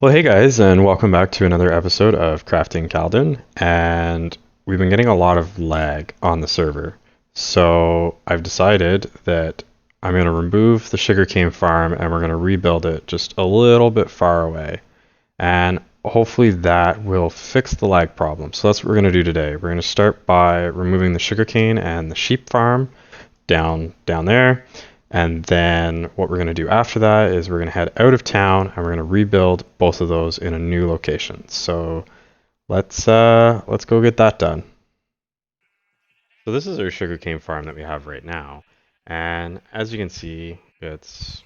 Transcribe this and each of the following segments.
Well, hey guys, and welcome back to another episode of Crafting Khalden. And we've been getting a lot of lag on the server. So I've decided that I'm going to remove the sugarcane farm and we're going to rebuild it just a little bit far away. And hopefully that will fix the lag problem. So that's what we're going to do today. We're going to start by removing the sugarcane and the sheep farm down there. And then what we're going to do after that is we're going to head out of town and we're going to rebuild both of those in a new location. So let's go get that done. So this is our sugarcane farm that we have right now. And as you can see, it's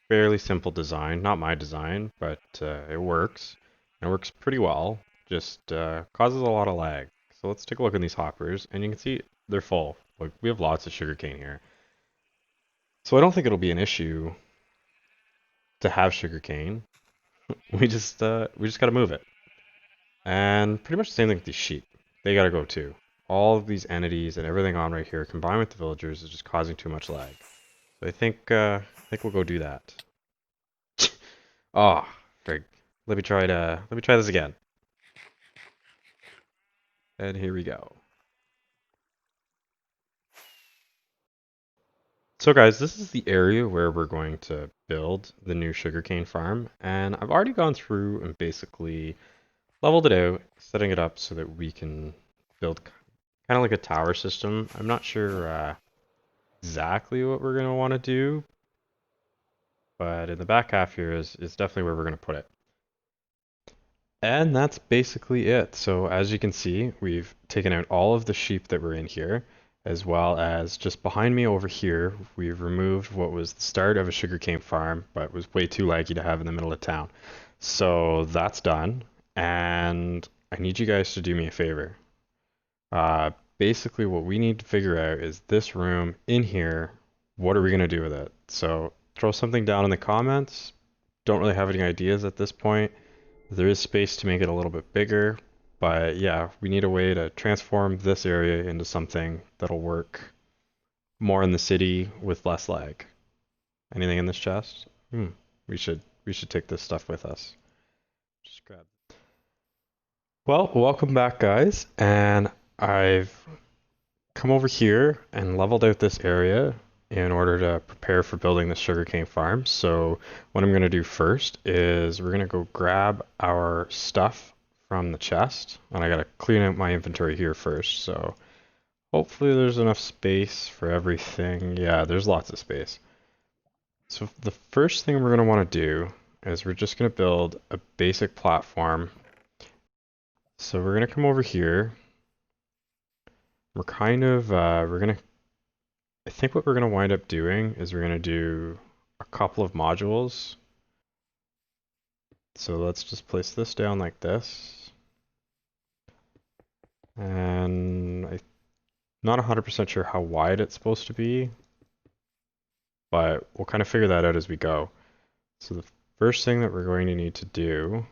fairly simple design, not my design, but it works. And it works pretty well, just causes a lot of lag. So let's take a look at these hoppers and you can see they're full. Like we have lots of sugarcane here. So I don't think it'll be an issue to have sugarcane. We just gotta move it. And pretty much the same thing with these sheep. They gotta go too. All of these entities and everything on right here combined with the villagers is just causing too much lag. So I think we'll go do that. Oh, frig. Let me try this again. And here we go. So guys, this is the area where we're going to build the new sugarcane farm, and I've already gone through and basically leveled it out, setting it up so that we can build kind of like a tower system. I'm not sure exactly what we're going to want to do, but in the back half here is definitely where we're going to put it. And that's basically it. So as you can see, we've taken out all of the sheep that were in here, as well as just behind me over here, we've removed what was the start of a sugarcane farm, but was way too laggy to have in the middle of town. So that's done, and I need you guys to do me a favor. Basically, what we need to figure out is this room in here, what are we going to do with it? So throw something down in the comments. Don't really have any ideas at this point. There is space to make it a little bit bigger, but yeah, we need a way to transform this area into something that'll work more in the city with less lag. Anything in this chest? We should take this stuff with us. Just grab. Well, welcome back, guys, and I've come over here and leveled out this area in order to prepare for building the sugarcane farm. So what I'm going to do first is we're going to go grab our stuff from the chest, and I got to clean out my inventory here first. So hopefully there's enough space for everything. Yeah, there's lots of space. So the first thing we're going to want to do is we're just going to build a basic platform. So we're going to come over here. We're going to I think what we're going to wind up doing is we're going to do a couple of modules. So let's just place this down like this. And I'm not 100% sure how wide it's supposed to be, but we'll kind of figure that out as we go. So the first thing that we're going to need to do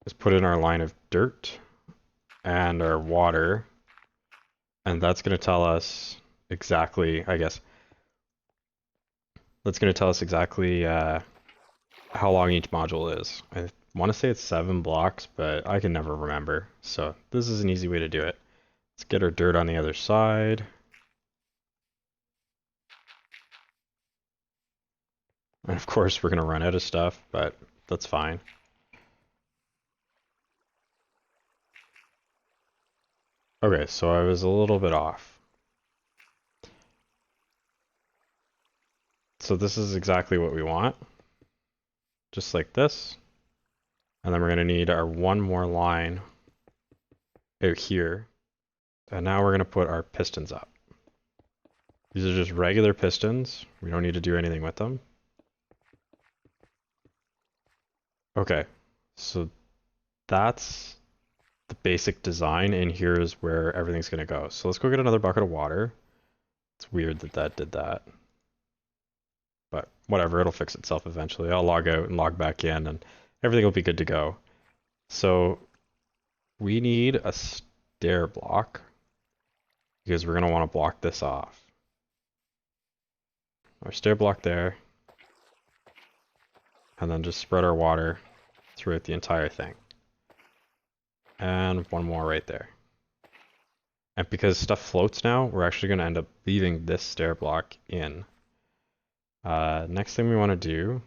is put in our line of dirt and our water, and that's going to tell us exactly, I guess, that's going to tell us exactly how long each module is. I want to say it's 7 blocks, but I can never remember. So this is an easy way to do it. Let's get our dirt on the other side. And of course, we're going to run out of stuff, but that's fine. Okay, so I was a little bit off. So this is exactly what we want. Just like this. And then we're going to need our one more line out here. And now we're going to put our pistons up. These are just regular pistons. We don't need to do anything with them. Okay, so that's the basic design, and here is where everything's going to go. So let's go get another bucket of water. It's weird that that did that. But whatever, it'll fix itself eventually. I'll log out and log back in, and everything will be good to go. So we need a stair block because we're going to want to block this off. Our stair block there. and then just spread our water throughout the entire thing. And one more right there. And because stuff floats now, we're actually going to end up leaving this stair block in. Next thing we want to do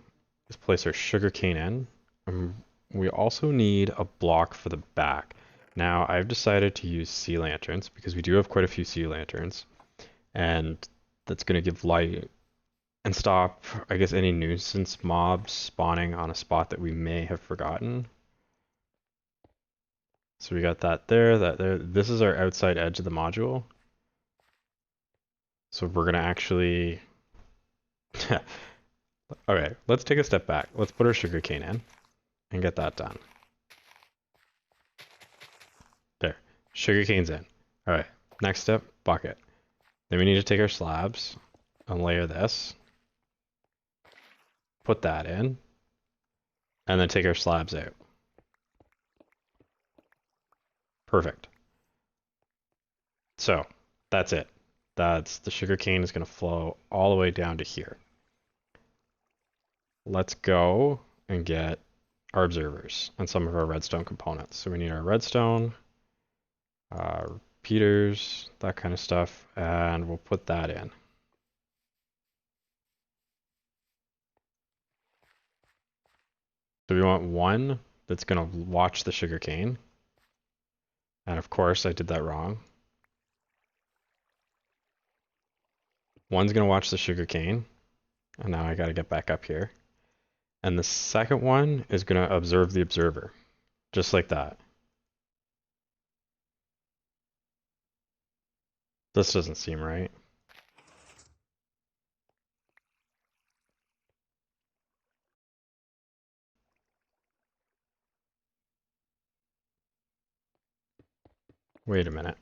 is place our sugarcane in. We also need a block for the back. Now, I've decided to use sea lanterns because we do have quite a few sea lanterns. And that's going to give light and stop, I guess, any nuisance mobs spawning on a spot that we may have forgotten. So we got that there, that there. This is our outside edge of the module. So we're going to actually... Okay, let's take a step back. Let's put our sugarcane in and get that done. There, sugarcane's in. All right, next step, bucket. Then we need to take our slabs and layer this. Put that in. And then take our slabs out. Perfect. So, that's it. That's the sugarcane is going to flow all the way down to here. Let's go and get our observers and some of our redstone components. So we need our redstone, repeaters, that kind of stuff, and we'll put that in. So we want one that's going to watch the sugarcane. And of course, I did that wrong. One's going to watch the sugarcane. And now I got to get back up here. And the second one is going to observe the observer. Just like that. This doesn't seem right. Wait a minute.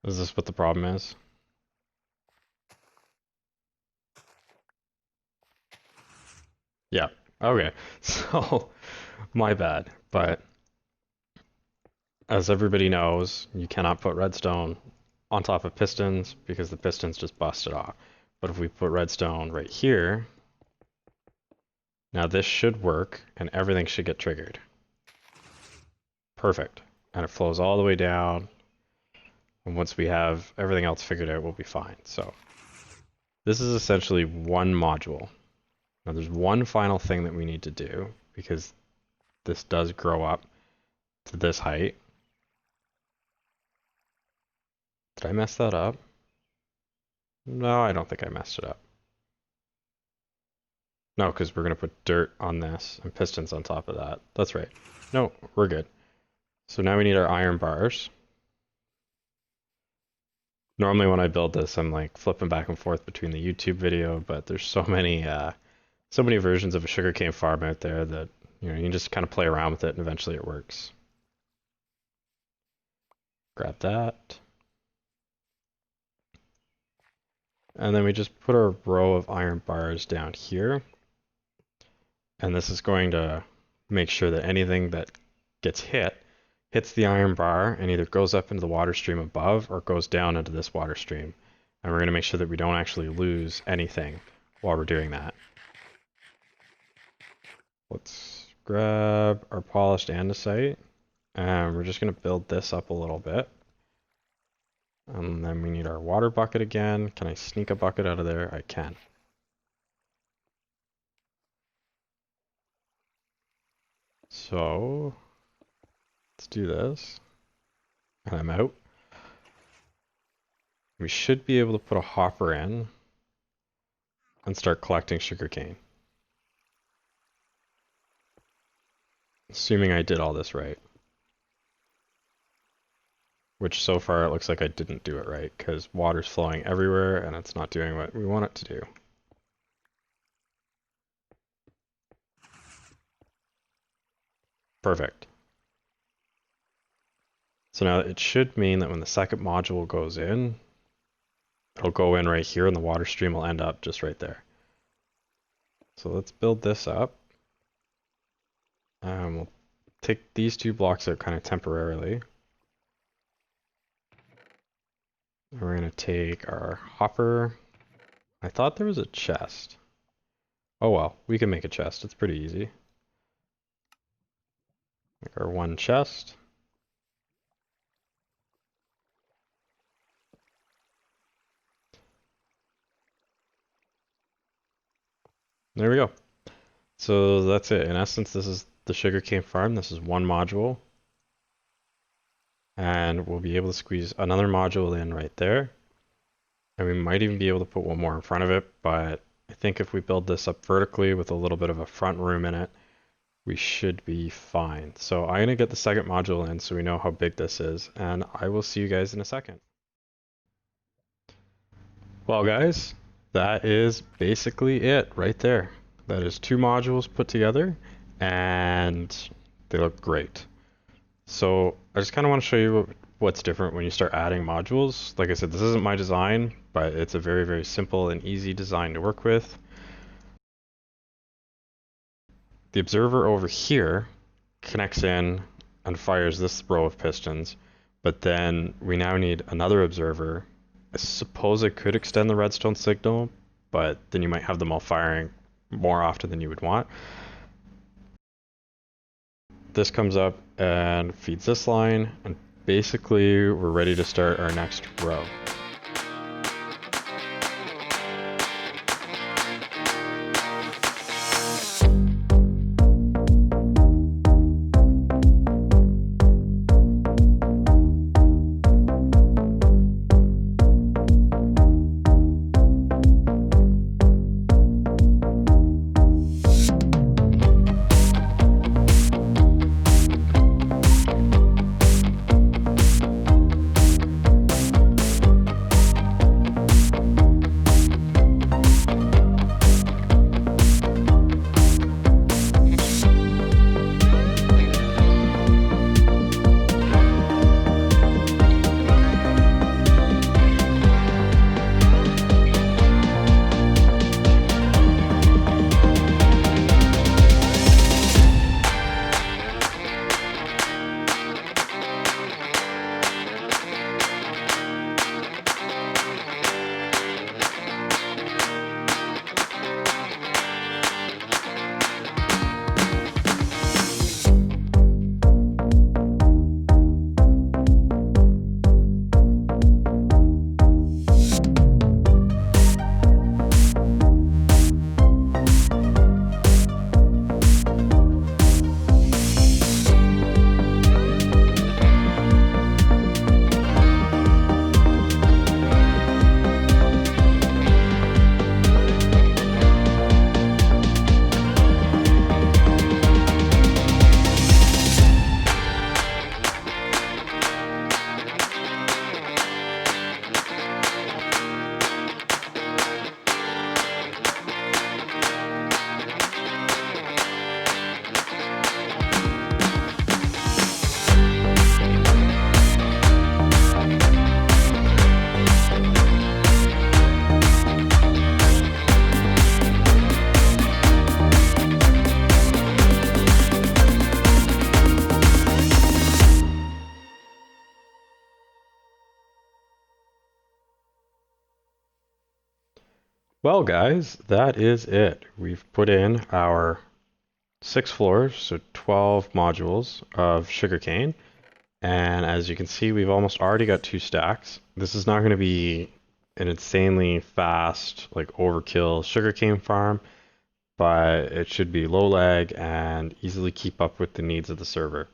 Is this what the problem is? Yeah. Okay. So, my bad. But as everybody knows, you cannot put redstone on top of pistons because the pistons just busted off. But if we put redstone right here, now this should work and everything should get triggered. Perfect. And it flows all the way down. And once we have everything else figured out, we'll be fine. So this is essentially one module. Now there's one final thing that we need to do because this does grow up to this height. Did I mess that up? No, I don't think I messed it up. No, because we're going to put dirt on this and pistons on top of that. That's right. No, we're good. So now we need our iron bars. Normally when I build this, I'm like flipping back and forth between the YouTube video, but there's so many versions of a sugarcane farm out there that you can just kind of play around with it and eventually it works. Grab that. And then we just put our row of iron bars down here. And this is going to make sure that anything that gets hits the iron bar and either goes up into the water stream above or goes down into this water stream. And we're going to make sure that we don't actually lose anything while we're doing that. Let's grab our polished andesite. And we're just going to build this up a little bit. And then we need our water bucket again. Can I sneak a bucket out of there? I can. So let's do this. And I'm out. We should be able to put a hopper in and start collecting sugarcane. Assuming I did all this right. Which so far it looks like I didn't do it right because water's flowing everywhere and it's not doing what we want it to do. Perfect. So now it should mean that when the second module goes in, it'll go in right here and the water stream will end up just right there. So let's build this up. We'll take these two blocks out kind of temporarily. We're going to take our hopper. I thought there was a chest. Oh well, we can make a chest. It's pretty easy. Make our one chest. There we go. So that's it. In essence, this is the sugarcane farm. This is one module. And we'll be able to squeeze another module in right there. And we might even be able to put one more in front of it, but I think if we build this up vertically with a little bit of a front room in it, we should be fine. So I'm going to get the second module in so we know how big this is, and I will see you guys in a second. Well guys, that is basically it right there. That is two modules put together, and they look great. So I just kind of want to show you what's different when you start adding modules. Like I said, this isn't my design, but it's a very, very simple and easy design to work with. The observer over here connects in and fires this row of pistons, but then we now need another observer. I suppose it could extend the redstone signal, but then you might have them all firing more often than you would want. This comes up and feeds this line, and basically we're ready to start our next row. Well guys, that is it. We've put in our 6 floors, so 12 modules of sugarcane. And as you can see, we've almost already got 2 stacks. This is not going to be an insanely fast, like overkill sugarcane farm, but it should be low lag and easily keep up with the needs of the server.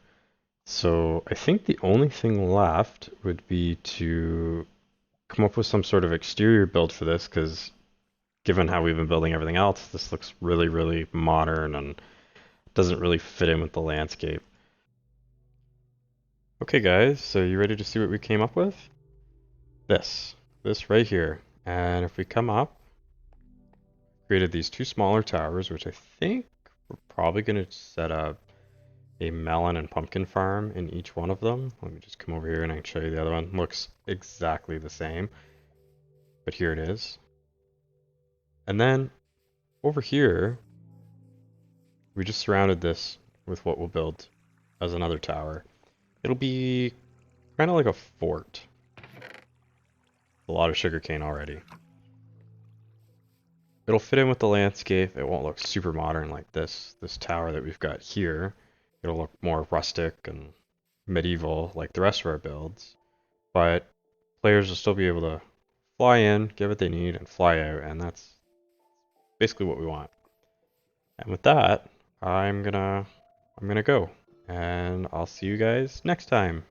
So I think the only thing left would be to come up with some sort of exterior build for this, because given how we've been building everything else, this looks really, really modern and doesn't really fit in with the landscape. Okay guys, so you ready to see what we came up with? This right here. And if we come up, created these 2 smaller towers, which I think we're probably going to set up a melon and pumpkin farm in each one of them. Let me just come over here and I can show you the other one. Looks exactly the same, but here it is. And then over here, we just surrounded this with what we'll build as another tower. It'll be kind of like a fort. a lot of sugarcane already. It'll fit in with the landscape. It won't look super modern like this tower that we've got here. It'll look more rustic and medieval like the rest of our builds. But players will still be able to fly in, get what they need, and fly out, and that's basically what we want. And with that, I'm gonna go, and I'll see you guys next time.